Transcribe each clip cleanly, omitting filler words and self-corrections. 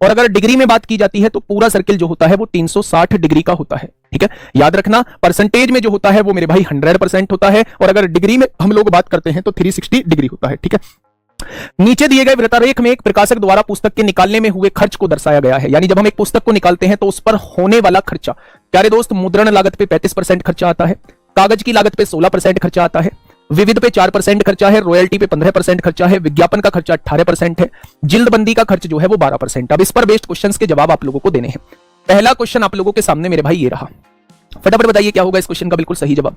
और अगर डिग्री में बात की जाती है तो पूरा सर्किल जो होता है वो 360 डिग्री का होता है। ठीक है, याद रखना परसेंटेज में जो होता है वो मेरे भाई 100% होता है, और अगर डिग्री में हम लोग बात करते हैं तो 360 डिग्री होता है। ठीक है, नीचे दिए गए वृत्तारेख में एक प्रकाशक द्वारा पुस्तक के निकालने में हुए खर्च को दर्शाया गया है। यानी जब हम एक पुस्तक को निकालते हैं तो उस पर होने वाला खर्चा, प्यारे दोस्त, मुद्रण लागत पे 35% खर्चा आता है, कागज की लागत पे 16% खर्चा आता है, विविध पे 4% खर्चा है, रॉयल्टी पे 15% खर्चा है, विज्ञापन का खर्चा 18% है, जिल्दबंदी का खर्च जो है वो 12%। अब इस पर बेस्ड क्वेश्चंस के जवाब आप लोगों को देने हैं। पहला क्वेश्चन आप लोगों के सामने मेरे भाई ये रहा, फटाफट बताइए क्या होगा इस क्वेश्चन का बिल्कुल सही जवाब,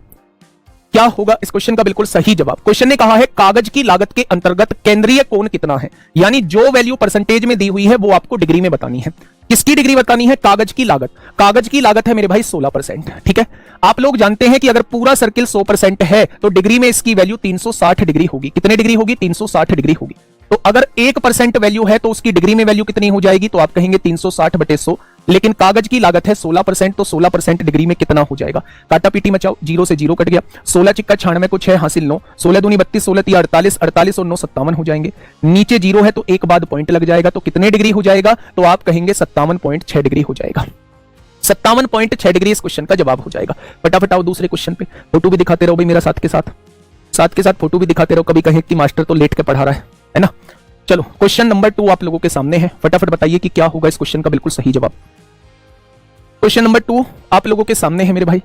क्या होगा इस क्वेश्चन का बिल्कुल सही जवाब। क्वेश्चन ने कहा है कागज की लागत के अंतर्गत केंद्रीय कोण कितना है, यानी जो वैल्यू परसेंटेज में दी हुई है वो आपको डिग्री में बतानी है। किसकी डिग्री बतानी है? कागज की लागत। कागज की लागत है मेरे भाई 16%। ठीक है, आप लोग जानते हैं कि अगर पूरा सर्किल 100% है तो डिग्री में इसकी वैल्यू 360 डिग्री होगी। कितने डिग्री होगी? 360 डिग्री होगी। तो अगर 1% वैल्यू है तो उसकी डिग्री में वैल्यू कितनी हो जाएगी? तो आप कहेंगे 360/100। लेकिन कागज की लागत है 16%, तो 16% डिग्री में कितना हो जाएगा? काटा पीटी मचाओ, 0 से 0 कट गया, 16 चिक्का 96 को 6 हासिल 9, 16 दूनी 32, 16 तिया 48, 48 और 9 57 हो जाएंगे। नीचे 0 है तो एक बाद पॉइंट लग जाएगा, तो कितने डिग्री हो जाएगा? तो आप कहेंगे 57.6 डिग्री हो जाएगा। 57.6 डिग्री इस क्वेश्चन का जवाब हो जाएगा। फटाफट आओ दूसरे क्वेश्चन पे, फोटो भी दिखाते रहो भाई मेरा साथ के साथ फोटो भी दिखाते रहो, कभी कहे कि मास्टर तो लेट के पढ़ा रहा है ना। चलो क्वेश्चन नंबर 2 आप लोगों के सामने है, फटाफट बताइए कि क्या होगा इस क्वेश्चन का बिल्कुल सही जवाब। क्वेश्चन नंबर 2 आप लोगों के सामने है मेरे भाई,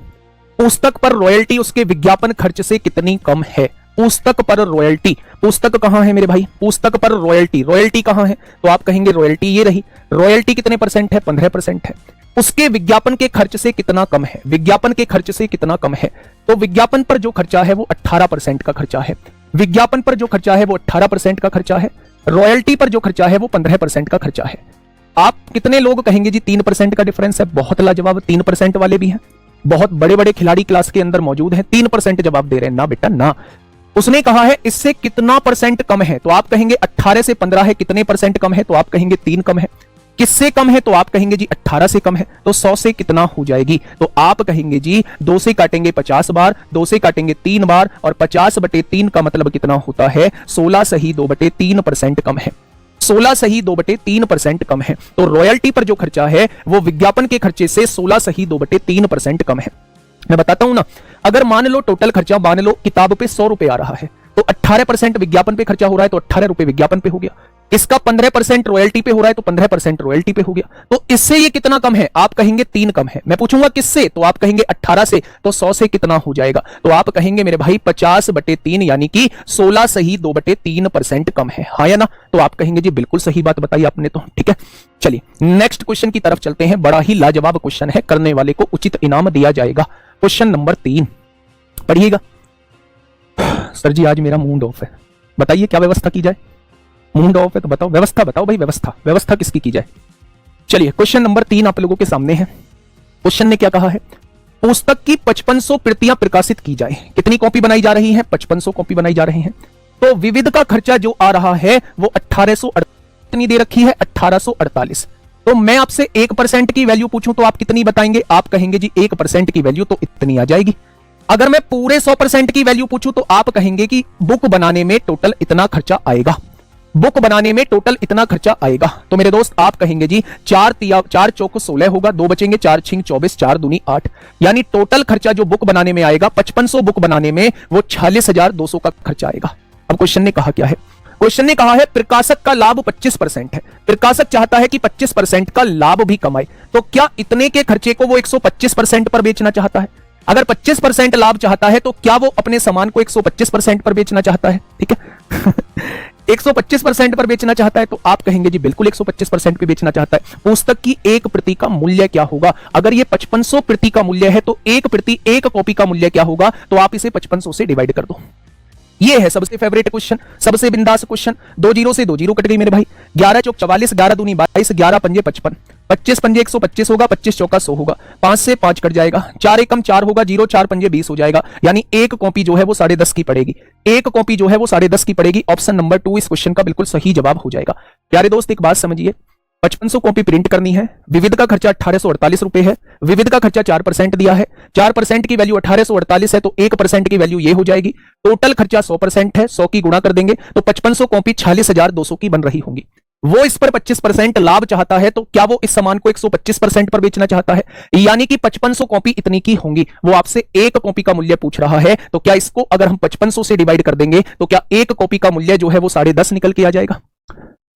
पुस्तक पर रॉयल्टी उसके विज्ञापन खर्च से कितनी कम है? पुस्तक पर रॉयल्टी, पुस्तक कहां है मेरे भाई? पुस्तक पर रॉयल्टी, रॉयल्टी कहां है? तो आप कहेंगे रॉयल्टी ये रही। रॉयल्टी कितने परसेंट है? 15% है। उसके विज्ञापन के खर्च से कितना कम है? विज्ञापन के खर्च से कितना कम है? तो विज्ञापन पर जो खर्चा है वो 18% का खर्चा है। विज्ञापन पर जो खर्चा है वो 18% का खर्चा है। रॉयल्टी पर जो खर्चा है वो 15% का खर्चा है। आप कितने लोग कहेंगे जी 3% का डिफरेंस है? बहुत लाजवाब, 3% वाले भी हैं, बहुत बड़े बड़े खिलाड़ी क्लास के अंदर मौजूद हैं, 3% जवाब दे रहे हैं। ना बेटा ना, उसने कहा है इससे कितना परसेंट कम है, तो आप कहेंगे 18 से 15 है। कितने परसेंट कम है? तो आप कहेंगे 3 कम है। किससे कम है? तो आप कहेंगे जी 18 से कम है। तो 100 से कितना हो जाएगी? तो आप कहेंगे जी 2 से काटेंगे 50 बार, 2 से काटेंगे 3 बार, और 50/3 का मतलब कितना होता है? 16 सही 2/3% कम है। 16 सही 2/3% कम है। तो रॉयल्टी पर जो खर्चा है वो विज्ञापन के खर्चे से 16 सही 2/3% कम है। मैं बताता हूं ना, अगर मान लो टोटल खर्चा, मान लो किताब पे 100 रुपए आ रहा है, तो 18% विज्ञापन पे खर्चा हो रहा है, तो 18 रुपए विज्ञापन पे हो गया। इसका 15% रॉयल्टी पे हो रहा है, तो 15% रॉयल्टी पे हो गया। तो इससे ये कितना कम है? आप कहेंगे 3 कम है। मैं पूछूंगा किससे? तो आप कहेंगे 18 से। तो 100 से कितना हो जाएगा? तो आप कहेंगे मेरे भाई 50/3, यानी कि 16 सही 2/3% कम है। हाँ या ना? तो आप कहेंगे जी बिल्कुल सही बात बताई आपने तो। ठीक है, चलिए नेक्स्ट क्वेश्चन की तरफ चलते हैं। बड़ा ही लाजवाब क्वेश्चन है, करने वाले को उचित इनाम दिया जाएगा। क्वेश्चन नंबर 3 पढ़िएगा। सर जी आज मेरा मूड ऑफ है, बताइए क्या व्यवस्था की जाए? मूड ऑफ है तो बताओ, व्यवस्था बताओ भाई, व्यवस्था किसकी की जाए? चलिए क्वेश्चन नंबर 3 आप लोगों के सामने है। क्वेश्चन ने क्या कहा है? पुस्तक की 5500 प्रतियां प्रकाशित की जाए। कितनी कॉपी बनाई जा रही है? 5500 कॉपी बनाई जा रही है। तो विविध का खर्चा जो आ रहा है वो 1848 दे रखी है, 1848। तो मैं आपसे 1% की वैल्यू पूछूं तो आप कितनी बताएंगे? आप कहेंगे जी 1% की वैल्यू तो इतनी आ जाएगी। अगर मैं पूरे 100% की वैल्यू पूछूं तो आप कहेंगे कि बुक बनाने में टोटल इतना खर्चा आएगा, बुक बनाने में टोटल इतना खर्चा आएगा। तो मेरे दोस्त आप कहेंगे जी 4 चौक 16 होगा, 2 बचेंगे, 4 छिंग 24, 4 दूनी 8, यानी टोटल खर्चा जो बुक बनाने में आएगा 5500 बुक बनाने में वो 46,200 का खर्चा आएगा। अब क्वेश्चन ने कहा क्या है? क्वेश्चन ने कहा है प्रकाशक का लाभ 25% है। प्रकाशक चाहता है कि 25% का लाभ भी कमाए। तो क्या इतने के खर्चे को वो 125% पर बेचना चाहता है? अगर 25% लाभ चाहता है तो क्या वो अपने सामान को 125% पर बेचना चाहता है? ठीक है 125% पर बेचना चाहता है, तो आप कहेंगे जी बिल्कुल 125% पे बेचना चाहता है। पुस्तक की एक प्रति का मूल्य क्या होगा? अगर ये 5500 प्रति का मूल्य है तो एक प्रति एक कॉपी का मूल्य क्या होगा? तो आप इसे 5500 से डिवाइड कर दो। ये है सबसे फेवरेट क्वेश्चन, सबसे बिंदास क्वेश्चन। 2 0 से 2 0 कट गई मेरे भाई। 11 चौक 44, 11 दूनी 22, 11 पंजे 55, 25 पंजे 125 होगा, 25 चौका 100 होगा, 5 से 5 कट जाएगा, 4 एकम 4 होगा, 0 4 पंजे 20 हो जाएगा। यानी एक कॉपी जो है वो 10.5 की पड़ेगी, एक कॉपी जो है वो 10.5 की पड़ेगी। ऑप्शन नंबर 2 इस क्वेश्चन का बिल्कुल सही जवाब हो जाएगा। प्यारे दोस्त एक बात समझिए, 5500 कॉपी प्रिंट करनी है, विविध का खर्चा 1848 रुपए है, विविध का खर्चा 4% दिया है, 4% की वैल्यू 1848 है, तो 1% की वैल्यू ये हो जाएगी। टोटल खर्चा 100% है, 100 की गुणा कर देंगे तो 5500 कॉपी 46,200 की बन रही होंगी। वो इस पर 25% लाभ चाहता है, तो क्या वो इस सामान को 125% पर बेचना चाहता है? यानी कि 5500 कॉपी इतनी की होंगी। वो आपसे एक कॉपी का मूल्य पूछ रहा है, तो क्या इसको अगर हम 5500 से डिवाइड कर देंगे तो क्या एक कॉपी का मूल्य जो है वो 10.5 निकल के आ जाएगा?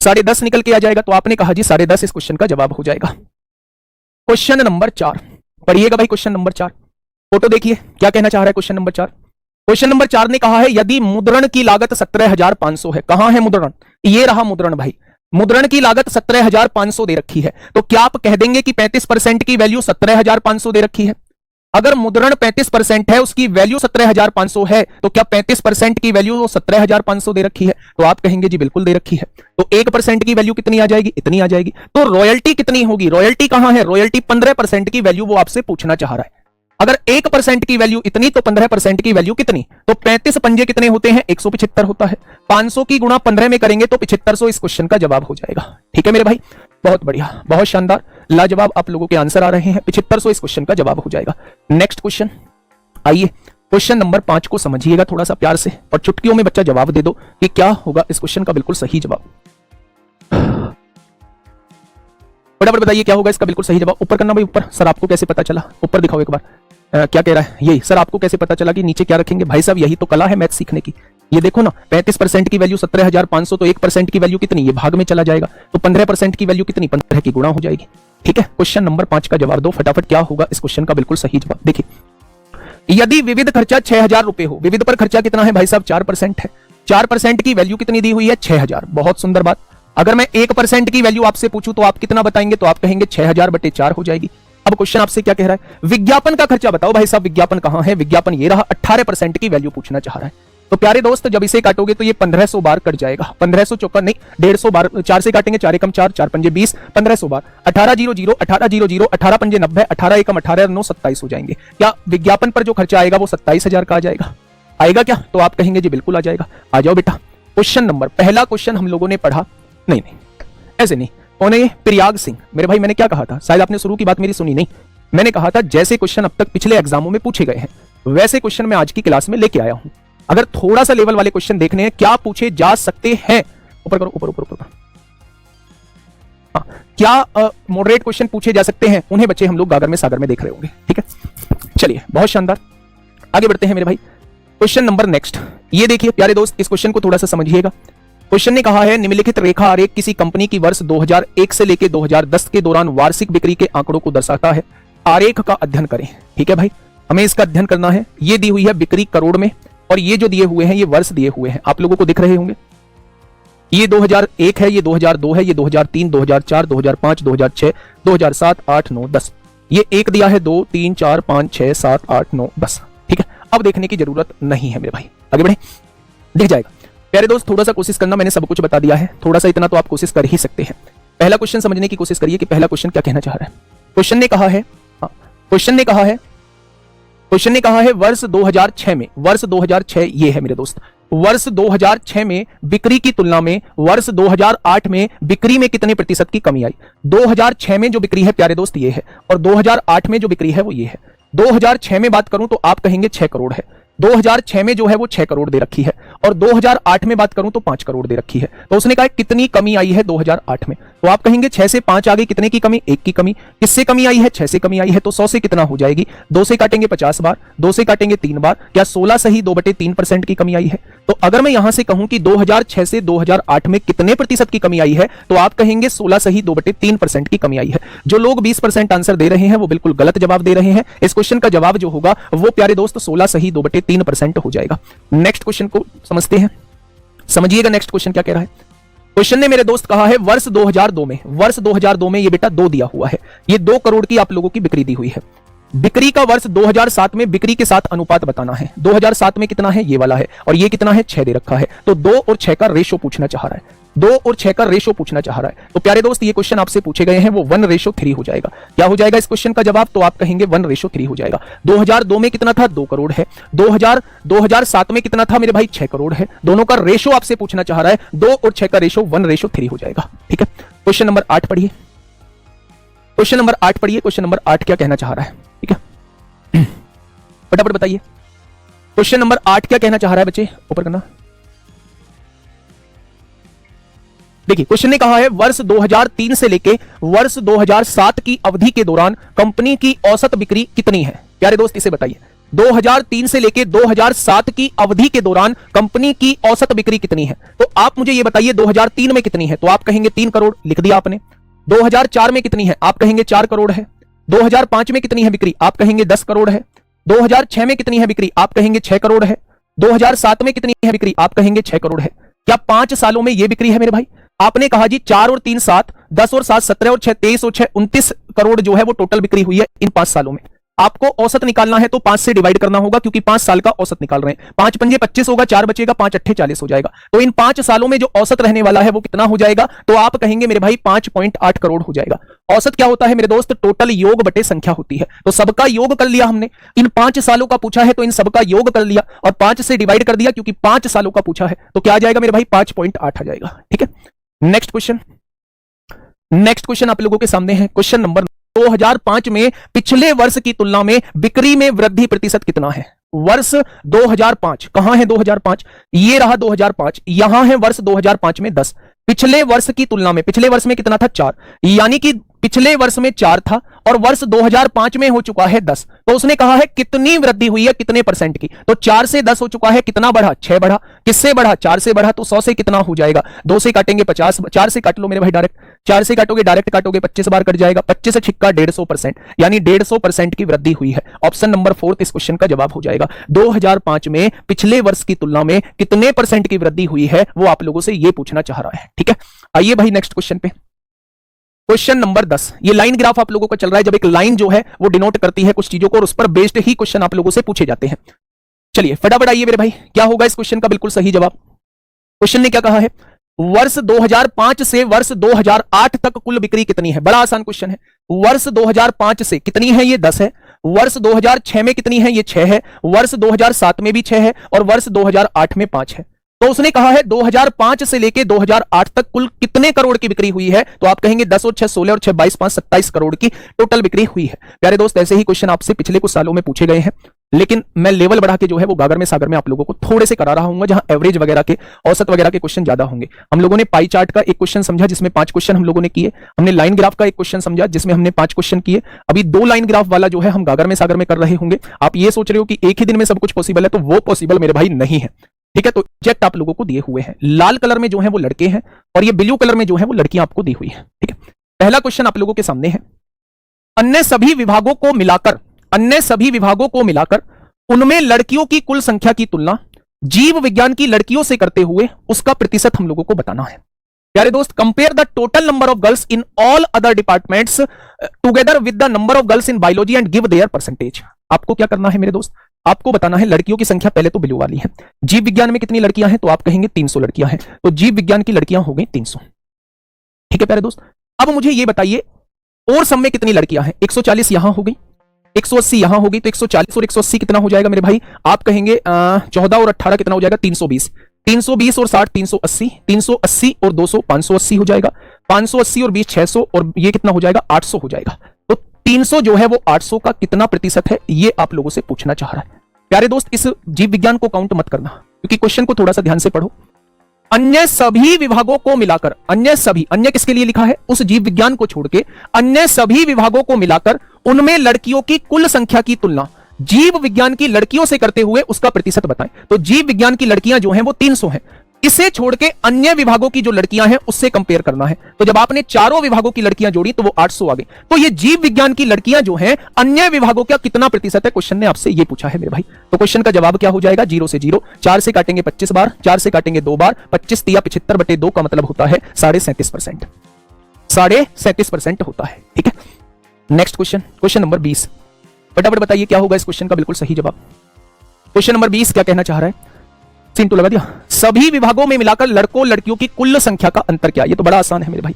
10.5 निकल के आ जाएगा। तो आपने कहा जी 10.5 इस क्वेश्चन का जवाब हो जाएगा। क्वेश्चन नंबर 4 पढ़िएगा भाई। क्वेश्चन नंबर 4 फोटो देखिए क्या कहना चाह रहा है क्वेश्चन नंबर 4। क्वेश्चन नंबर 4 ने कहा है यदि मुद्रण की लागत 17,500 है। कहां है मुद्रण? ये रहा मुद्रण भाई। मुद्रण की लागत 17,500 दे रखी है, तो क्या आप कह देंगे कि 35% की वैल्यू 17,500 दे रखी है? अगर मुद्रण 35% है, उसकी वैल्यू 17,500 है, तो क्या 35% की वैल्यू 17,500 दे रखी है? तो आप कहेंगे जी बिल्कुल दे रखी है। तो 1% की वैल्यू कितनी आ जाएगी? इतनी आ जाएगी। तो रॉयल्टी कितनी होगी? रॉयल्टी कहां है? रॉयल्टी 15% की वैल्यू वो आपसे पूछना चाह रहा है। अगर 1% की वैल्यू इतनी, तो 15% की वैल्यू कितनी? तो 35 पंजे कितने होते हैं? 175 होता है। 500 की गुणा 15 में करेंगे तो 7500 इस क्वेश्चन का जवाब हो जाएगा। ठीक है मेरे भाई, बहुत बढ़िया, बहुत शानदार, लाजवाब आप लोगों के आंसर आ रहे हैं। 7500 इस क्वेश्चन का जवाब हो जाएगा। नेक्स्ट क्वेश्चन, आइए क्वेश्चन नंबर 5 को समझिएगा थोड़ा सा प्यार से, और चुटकियों में बच्चा जवाब दे दो कि क्या होगा इस क्वेश्चन का बिल्कुल सही जवाब। फटाफट बताइए क्या होगा इसका बिल्कुल सही जवाब। ऊपर करना भाई, ऊपर। सर आपको कैसे पता चला? ऊपर दिखाओ एक बार। क्या कह रहा है? यही सर आपको कैसे पता चला कि नीचे क्या रखेंगे? भाई साहब यही तो कला है मैथ सीखने की। ये देखो ना, 35% की वैल्यू 17,500, तो 1% की वैल्यू कितनी? ये भाग में चला जाएगा। तो 15% की वैल्यू कितनी? 15 की गुणा हो जाएगी। ठीक है, क्वेश्चन नंबर 5 का जवाब दो फटाफट। क्या होगा इस क्वेश्चन का बिल्कुल सही जवाब? देखिए, यदि विविध खर्चा 6,000 रुपए हो, विविध पर खर्चा कितना है भाई साहब? 4% है। 4% की वैल्यू कितनी दी हुई है? 6,000। बहुत सुंदर बात। अगर मैं 1% की वैल्यू आपसे पूछूं तो आप कितना बताएंगे? तो आप कहेंगे 6,000/4 हो जाएगी। अब क्वेश्चन आपसे क्या कह रहा है? विज्ञापन का खर्चा बताओ भाई साहब। विज्ञापन कहां है? विज्ञापन ये रहा। 18% की वैल्यू पूछना चाह रहा है। तो प्यारे दोस्त जब इसे काटोगे तो ये 1500 बार कट जाएगा। 1500 चौका नहीं, 150 बार। 4 से काटेंगे, 4 एकम 4, 4 पंजे 20, 1500 बार। 1800, 1800, 18 पंजे 90, 18 एकम 18, 9 27 हो जाएंगे। क्या विज्ञापन पर जो खर्चा आएगा वो 27,000 का आ जाएगा? आएगा क्या? तो आप कहेंगे जी बिल्कुल आ जाएगा। आ जाओ बेटा। क्वेश्चन नंबर, पहला क्वेश्चन हम लोगों ने पढ़ा, नहीं ऐसे नहीं, कौन है ये? प्रयाग सिंह। मेरे भाई मैंने क्या कहा था? शायद आपने शुरू की बात मेरी सुनी नहीं। मैंने कहा था जैसे क्वेश्चन अब तक पिछले एग्जामों में पूछे गए हैं वैसे क्वेश्चन मैं आज की क्लास में लेके आया हूं। अगर थोड़ा सा लेवल वाले क्वेश्चन देखने हैं क्या पूछे जा सकते हैं, ऊपर करो, ऊपर ऊपर ऊपर। हाँ, क्या मॉडरेट क्वेश्चन पूछे जा सकते हैं, उन्हें बच्चे हम लोग गागर में सागर में देख रहे होंगे। ठीक है, चलिए बहुत शानदार, आगे बढ़ते हैं मेरे भाई। क्वेश्चन नंबर नेक्स्ट, ये देखिए प्यारे दोस्त, इस क्वेश्चन को थोड़ा सा समझिएगा। क्वेश्चन ने कहा है निम्नलिखित रेखा आरेख किसी कंपनी की वर्ष 2001 से लेकर 2010 के दौरान वार्षिक बिक्री के आंकड़ों को दर्शाता है। आरेख का अध्ययन करें। ठीक है भाई, हमें इसका अध्ययन करना है। ये दी हुई है बिक्री करोड़ में, और ये जो दिए हुए हैं ये वर्ष दिए हुए हैं, आप लोगों को दिख रहे होंगे। ये 2001 है, ये 2002 है, ये 2003, 2004, 2005, 2006, 2007, 8, 9, 10। ये एक दिया है, 2, 3, 4, 5, 6, 7, 8, 9, 10। ठीक है, अब देखने की जरूरत नहीं है मेरे भाई, आगे बढ़े, दिख जाएगा। प्यारे दोस्त थोड़ा सा कोशिश करना, मैंने सब कुछ बता दिया है, थोड़ा सा इतना तो आप कोशिश कर ही सकते हैं। पहला क्वेश्चन समझने की कोशिश करिए कि पहला क्वेश्चन क्या कहना चाह रहा है। क्वेश्चन ने कहा है, क्वेश्चन ने कहा है वर्ष 2006 में, वर्ष 2006 ये है मेरे दोस्त, वर्ष 2006 में बिक्री की तुलना में वर्ष 2008 में बिक्री में कितने प्रतिशत की कमी आई। 2006 में जो बिक्री है प्यारे दोस्त ये है, और 2008 में जो बिक्री है वो ये है। 2006 में बात करूं तो आप कहेंगे 6 करोड़ है, 2006 में जो है वो 6 करोड़ दे रखी है, और 2008 में बात करूं तो 5 करोड़ दे रखी है। तो उसने कहा कितनी कमी आई है 2008 में, तो आप कहेंगे 6 से 5 आ गई, कितने की कमी? 1 की कमी। किससे कमी आई है? 6 से कमी आई है, तो 100 से कितना हो जाएगी? 2 से काटेंगे 50 बार, 2 से काटेंगे 3 बार, क्या 16 सही 2/3% की कमी आई है। तो अगर मैं यहां से कहूं कि 2006 से 2008 में कितने प्रतिशत की कमी आई है, तो आप कहेंगे 16 सही 2/3% की कमी आई है। जो लोग 20% आंसर दे रहे हैं वो बिल्कुल गलत जवाब दे रहे हैं। इस क्वेश्चन का जवाब जो होगा वो प्यारे दोस्त 16 सही 2/3% हो जाएगा। नेक्स्ट क्वेश्चन को समझते हैं, समझिएगा नेक्स्ट क्वेश्चन क्या कह रहा है। क्वेश्चन ने मेरे दोस्त कहा है वर्ष 2002 में, वर्ष 2002 में ये बेटा 2 दिया हुआ है, ये 2 करोड़ की आप लोगों की बिक्री दी हुई है। बिक्री का वर्ष 2007 में बिक्री के साथ अनुपात बताना है। 2007 में कितना है? ये वाला है, और ये कितना है? 6 दे रखा है। तो 2 और 6 का रेशो पूछना चाह रहा है, 2 और 6 का रेशो पूछना चाह रहा है। तो प्यारे दोस्त ये क्वेश्चन आपसे पूछे गए हैं वो 1:3 हो जाएगा। क्या हो जाएगा इस क्वेश्चन का जवाब? तो आप कहेंगे 1:3 हो जाएगा। 2002 में कितना था? 2 करोड़ है। 2007 में कितना था मेरे भाई? 6 करोड़ है। दोनों का रेशो आपसे पूछना चाह रहा है, 2 और 6 का रेशो 1:3 हो जाएगा। ठीक है, क्वेश्चन नंबर 8 पढ़िए, क्वेश्चन नंबर 8 पढ़िए। क्वेश्चन नंबर 8 क्या कहना चाह रहा है? ठीक है, फटाफट बताइए क्वेश्चन नंबर 8 क्या कहना चाह रहा है बच्चे, ऊपर करना। देखिए क्वेश्चन ने कहा है वर्ष 2003 से लेके वर्ष 2007 की अवधि के दौरान कंपनी की औसत बिक्री कितनी है। प्यारे दोस्त इसे बताइए, 2003 से लेके 2007 की अवधि के दौरान कंपनी की औसत बिक्री कितनी है। तो आप मुझे ये बताइए 2003 में कितनी है, तो आप कहेंगे 3 करोड़, लिख दिया आपने। 2004 में कितनी है, आप कहेंगे 4 करोड़ है। 2005 में कितनी है बिक्री, आप कहेंगे 10 करोड़ है। 2006 में कितनी है बिक्री, आप कहेंगे 6 करोड़ है। 2007 में कितनी है बिक्री, आप कहेंगे 6 करोड़ है। क्या 5 सालों में यह बिक्री है मेरे भाई? आपने कहा जी 4 और 3 7, 10 और 7 17 और 6 23 और 6 29 करोड़ जो है वो टोटल बिक्री हुई है इन 5 सालों में। आपको औसत निकालना है तो 5 से डिवाइड करना होगा, क्योंकि 5 साल का औसत निकाल रहे हैं। 5 पंजे 25 होगा, 4 बचेगा, 5 अट्ठे 40 हो जाएगा। तो इन 5 सालों में जो औसत रहने वाला है वो कितना हो जाएगा, तो आप कहेंगे मेरे भाई 5.8 करोड़ हो जाएगा। औसत क्या होता है मेरे दोस्त, टोटल योग बटे संख्या होती है। तो सबका योग कर लिया हमने, इन 5 सालों का पूछा है तो इन सबका योग कर लिया और 5 से डिवाइड कर दिया, क्योंकि 5 सालों का पूछा है। तो क्या आ जाएगा मेरे भाई, 5.8 आ जाएगा। ठीक है, नेक्स्ट क्वेश्चन। नेक्स्ट क्वेश्चन आप लोगों के सामने है, क्वेश्चन नंबर 2005 में पिछले वर्ष की तुलना में बिक्री में वृद्धि प्रतिशत कितना है। वर्ष 2005 कहां है, 2005 ये रहा 2005, यहां है वर्ष 2005 में 10। पिछले वर्ष की तुलना में, पिछले वर्ष में कितना था 4, यानी कि पिछले वर्ष में 4 था और वर्ष 2005 में हो चुका है 10। तो उसने कहा है कितनी वृद्धि हुई है, कितने परसेंट की। तो 4 से 10 हो चुका है, कितना बढ़ा, 6 बढ़ा। किससे बढ़ा, 4 से बढ़ा। तो 100 से कितना हो जाएगा, 2 से काटेंगे 50, 4 से काट लो मेरे भाई डायरेक्ट, 4 से काटोगे डायरेक्ट काटोगे 25 बार कट जाएगा, 25 से छिक्का 150%, यानी 150% की वृद्धि हुई है। ऑप्शन नंबर 4 इस क्वेश्चन का जवाब हो जाएगा। 2005 में पिछले वर्ष की तुलना में कितने परसेंट की वृद्धि हुई है वो आप लोगों से ये पूछना चाह रहा है। ठीक है, आइए भाई नेक्स्ट क्वेश्चन पे। क्वेश्चन नंबर 10, ये लाइन ग्राफ आप लोगों को चल रहा है। जब एक लाइन जो है वो डिनोट करती है कुछ चीजों को और उस पर बेस्ड ही क्वेश्चन आप लोगों से पूछे जाते हैं। चलिए फटाफट आइए मेरे भाई, क्या होगा इस क्वेश्चन का बिल्कुल सही जवाब। क्वेश्चन ने क्या कहा है, वर्ष 2005 से वर्ष 2008 तक कुल बिक्री कितनी है। बड़ा आसान क्वेश्चन है। वर्ष 2005 से कितनी है, ये 10 है। वर्ष 2006 में कितनी है, ये 6 है। वर्ष 2007 में भी 6 है और वर्ष 2008 में 5 है। तो उसने कहा है 2005 से लेके 2008 तक कुल कितने करोड़ की बिक्री हुई है। तो आप कहेंगे 10 और 6 16 और 6 22 5 27 करोड़ की टोटल बिक्री हुई है। प्यारे दोस्त ऐसे ही क्वेश्चन आपसे पिछले कुछ सालों में पूछे गए हैं, लेकिन मैं लेवल बढ़ा के जो है वो गागर में सागर में आप लोगों को थोड़े से करा रहा हूं, जहां एवरेज वगैरह के औसत वगैरह के क्वेश्चन ज्यादा होंगे। हम लोगों ने पाई चार्ट का एक क्वेश्चन समझा जिसमें 5 क्वेश्चन हम लोगों ने किए। हमने लाइन ग्राफ का एक क्वेश्चन समझा जिसमें हमने 5 क्वेश्चन किए। अभी 2 लाइन ग्राफ वाला जो है हम गागर में सागर में कर रहे होंगे। आप ये सोच रहे हो कि एक ही दिन में सब कुछ पॉसिबल है, तो वो पॉसिबल मेरे भाई नहीं है। ठीक है, तो ऑब्जेक्ट आप लोगों को दिए हुए हैं। लाल कलर में जो है वो लड़के हैं और ये ब्लू कलर में जो है वो लड़कियां आपको दी हुई है। ठीक है, पहला क्वेश्चन आप लोगों के सामने है, अन्य सभी विभागों को मिलाकर उनमें लड़कियों की कुल संख्या की तुलना जीव विज्ञान की लड़कियों से करते हुए उसका प्रतिशत हम लोगों को बताना है। प्यारे दोस्त, compare the total number of girls in all other departments together with the number of girls in biology and give their percentage. आपको क्या करना है मेरे दोस्त, आपको बताना है लड़कियों की संख्या पहले तो ब्लू वाली है। जीव विज्ञान में कितनी लड़कियां हैं, तो आप कहेंगे 300 लड़कियां हैं। तो जीव विज्ञान की लड़कियां हो गई 300। ठीक है प्यारे दोस्त, अब मुझे ये बताइए और सब में कितनी लड़कियां हैं। 140 यहां हो गई, 180 यहां हो गई, तो 140 और 180 कितना हो जाएगा मेरे भाई। आप कहेंगे 14 और 18 कितना हो जाएगा, 320। 320 और 60 380, 380 और 200 580 हो जाएगा। 580 और 20 600 और ये कितना हो जाएगा, 800 हो जाएगा। तो 300 जो है वो 800 का कितना प्रतिशत है, ये आप लोगों से पूछना चाह रहा है। प्यारे दोस्त, इस जीव विज्ञान को काउंट मत करना, क्योंकि क्वेश्चन को थोड़ा सा ध्यान से पढ़ो। अन्य सभी विभागों को मिलाकर, अन्य किसके लिए लिखा है, उस जीव विज्ञान को छोड़ के अन्य सभी विभागों को मिलाकर उनमें लड़कियों की कुल संख्या की तुलना जीव विज्ञान की लड़कियों से करते हुए उसका प्रतिशत बताएं। तो जीव विज्ञान की लड़कियां जो हैं वो 300 हैं, इसे छोड़ के अन्य विभागों की जो लड़कियां हैं उससे कंपेयर करना है। तो जब आपने चारों विभागों की लड़कियां जोड़ी तो वो 800 आ गई। तो ये जीव विज्ञान की लड़कियां जो हैं अन्य विभागों का कितना प्रतिशत है, क्वेश्चन ने आपसे ये पूछा है मेरे भाई। तो क्वेश्चन का जवाब क्या हो जाएगा, 0 से 0। 4 से काटेंगे 25 बार, 4 से काटेंगे 2 बार, 25 तिया 75/2 का मतलब होता है 37.5%। 37.5% होता है। ठीक है, नेक्स्ट क्वेश्चन, क्वेश्चन नंबर 20। फटाफट बताइए क्या होगा इस क्वेश्चन का बिल्कुल सही जवाब। क्वेश्चन नंबर 20 क्या कहना चाह रहा है, सिंटू लगा दिया। सभी विभागों में मिलाकर लड़कों लड़कियों की कुल संख्या का अंतर क्या। ये तो बड़ा आसान है मेरे भाई।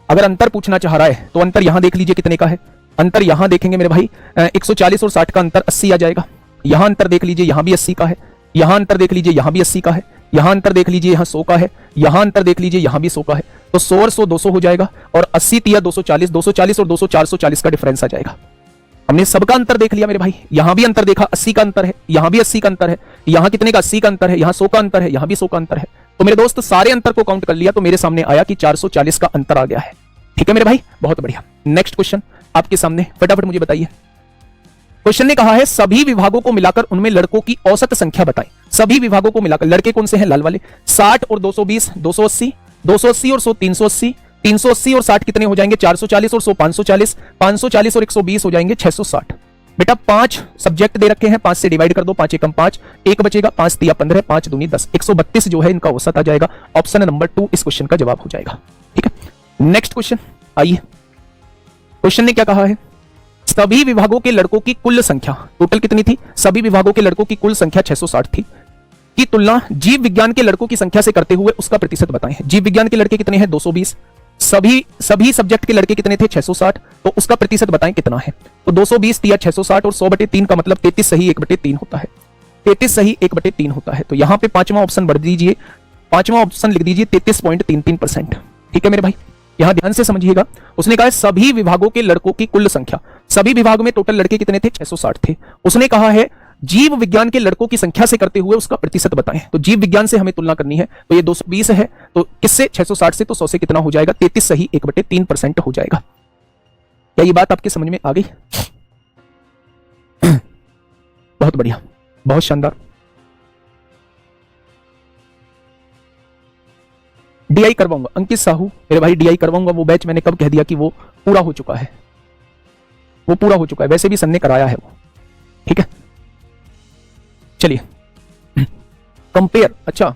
अगर अंतर पूछना चाह रहा है तो अंतर यहां देख लीजिए कितने का है। अंतर यहां देखेंगे मेरे भाई 140 और 60 का अंतर 80 आ जाएगा। यहां अंतर देख लीजिए, यहां भी 80 का है। यहां अंतर देख लीजिए, यहां भी 80 का है। यहां अंतर देख लीजिए, यहां 100 का है। यहां अंतर देख लीजिए, यहां भी 100 का है। तो 100 और 100 200 हो जाएगा और 80 तिया 240, 240 और 200 440 का डिफरेंस आ जाएगा। हमने सबका अंतर देख लिया मेरे भाई। यहां भी अंतर देखा, 80 का अंतर है। यहां भी 80 का अंतर है। यहां कितने का, 80 का अंतर है। यहां 100 का अंतर है। यहां भी 100 का अंतर है। तो मेरे दोस्त सारे अंतर को काउंट कर लिया तो मेरे सामने आया कि 440 का अंतर आ गया है। ठीक है मेरे भाई, बहुत बढ़िया। नेक्स्ट क्वेश्चन आपके सामने, फटाफट मुझे बताइए। क्वेश्चन ने कहा है सभी विभागों को मिलाकर उनमें लड़कों की औसत संख्या बताएं। सभी विभागों को मिलाकर, लड़के कौन से हैं, लाल वाले। 60 और 220, 280, 280 और 100, 380, 380 और 60 कितने हो जाएंगे, 440 और 100, 540, 540 और 120 हो जाएंगे 660। बेटा 5 सब्जेक्ट दे रखे हैं, 5 से डिवाइड कर दो, 5 एकम 5, 1 बचेगा, 5 तिया 15, 5 दूनी 10, 132 जो है इनका औसत आ जाएगा। ऑप्शन नंबर 2 इस क्वेश्चन का जवाब हो जाएगा। ठीक है, नेक्स्ट क्वेश्चन आइए। क्वेश्चन ने क्या कहा है, सभी विभागों के लड़कों की कुल संख्या टोटल कितनी थी, सभी विभागों के लड़कों की कुल संख्या 660 थी, की तुलना जीव विज्ञान के लड़कों की संख्या से करते हुए उसका प्रतिशत बताएं। जीव विज्ञान के लड़के कितने हैं, 220, सभी सब्जेक्ट के लड़के कितने थे, 660, तो उसका प्रतिशत बताएं कितना है। तो 220 दिया 660 और 100/3 का मतलब 33 सही 1/3 होता है। 33 सही 1/3 होता है। तो यहां पे पांचवा ऑप्शन भर दीजिए, पांचवा ऑप्शन लिख दीजिए 33.33%। ठीक है मेरे भाई, यहां ध्यान से समझिएगा। उसने कहा सभी विभागों के लड़कों की कुल संख्या, सभी विभाग में टोटल लड़के कितने थे, 660 थे। उसने कहा है जीव विज्ञान के लड़कों की संख्या से करते हुए उसका प्रतिशत बताएं। तो जीव विज्ञान से हमें तुलना करनी है, तो ये 220 है, तो किससे, 660 से, तो 100 से कितना हो जाएगा, 33 सही 1/3% हो जाएगा। क्या ये बात आपके समझ में आ गई? बहुत बढ़िया, बहुत शानदार। डीआई करवाऊंगा अंकित साहू मेरे भाई, डीआई करवाऊंगा। वो बैच मैंने कब कह दिया कि वो पूरा हो चुका है, वो पूरा हो चुका है, वैसे भी सन ने कराया है वो। ठीक है, चलिए कंपेयर, अच्छा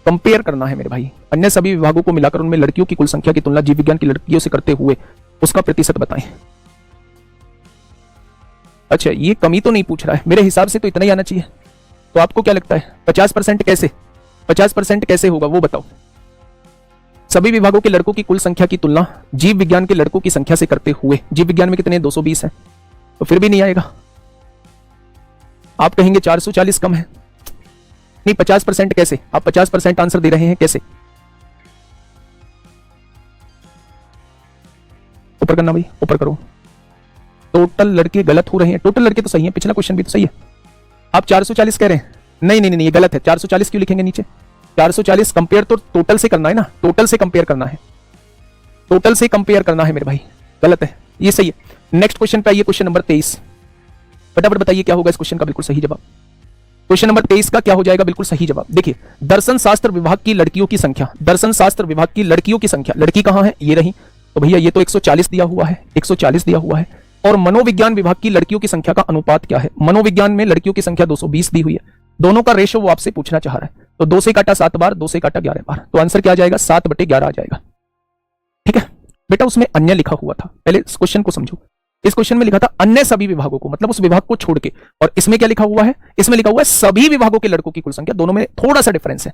कंपेयर करना है मेरे भाई। अन्य सभी विभागों को मिलाकर उनमें लड़कियों की कुल संख्या की तुलना जीव विज्ञान की लड़कियों से करते हुए उसका प्रतिशत बताएं। अच्छा, ये कमी तो नहीं पूछ रहा है, मेरे हिसाब से तो इतना ही आना चाहिए। तो आपको क्या लगता है 50% कैसे, 50% कैसे होगा वो बताओ। सभी विभागों के लड़कों की कुल संख्या की तुलना जीव विज्ञान के लड़कों की संख्या से करते हुए, जीव विज्ञान में कितने 220 है, तो फिर भी नहीं आएगा। आप कहेंगे 440 कम है, नहीं 50% कैसे, आप 50% आंसर दे रहे हैं कैसे, ऊपर करना भाई, ऊपर करो। टोटल लड़के गलत हो रहे हैं, टोटल लड़के तो सही है, पिछला क्वेश्चन भी तो सही है। आप 440 कह रहे हैं, नहीं नहीं नहीं ये गलत है। 440 क्यों लिखेंगे नीचे, 440 कंपेयर तो टोटल से करना है ना, टोटल से कंपेयर करना है, टोटल से कंपेयर करना है मेरे भाई, गलत है, ये सही है। नेक्स्ट क्वेश्चन पे आइए, क्वेश्चन नंबर 23। फटाफट बताइए क्या होगा इस क्वेश्चन का बिल्कुल सही जवाब। क्वेश्चन नंबर 23 का क्या हो जाएगा बिल्कुल सही जवाब। देखिए, दर्शन शास्त्र विभाग की लड़कियों की संख्या, दर्शन शास्त्र विभाग की लड़कियों की संख्या, लड़की कहां है, ये रही, तो भैया ये तो 140 दिया हुआ है, 140 दिया हुआ है। और मनोविज्ञान विभाग की लड़कियों की संख्या का अनुपात क्या है, मनोविज्ञान में लड़कियों की संख्या 220 दी हुई है। दोनों का रेशो वो आपसे पूछना चाह रहा है, तो 2 से काटा 7 बार, 2 से काटा 11 बार, तो आंसर क्या आ जाएगा, 7/11 आ जाएगा। ठीक है बेटा, उसमें अन्य लिखा हुआ था, पहले इस क्वेश्चन को समझो। इस क्वेश्चन में लिखा था अन्य सभी विभागों को, मतलब उस विभाग को छोड़ के, और इसमें क्या लिखा हुआ है, इसमें लिखा हुआ है सभी विभागों के लड़कों की कुल संख्या, दोनों में थोड़ा सा डिफरेंस है।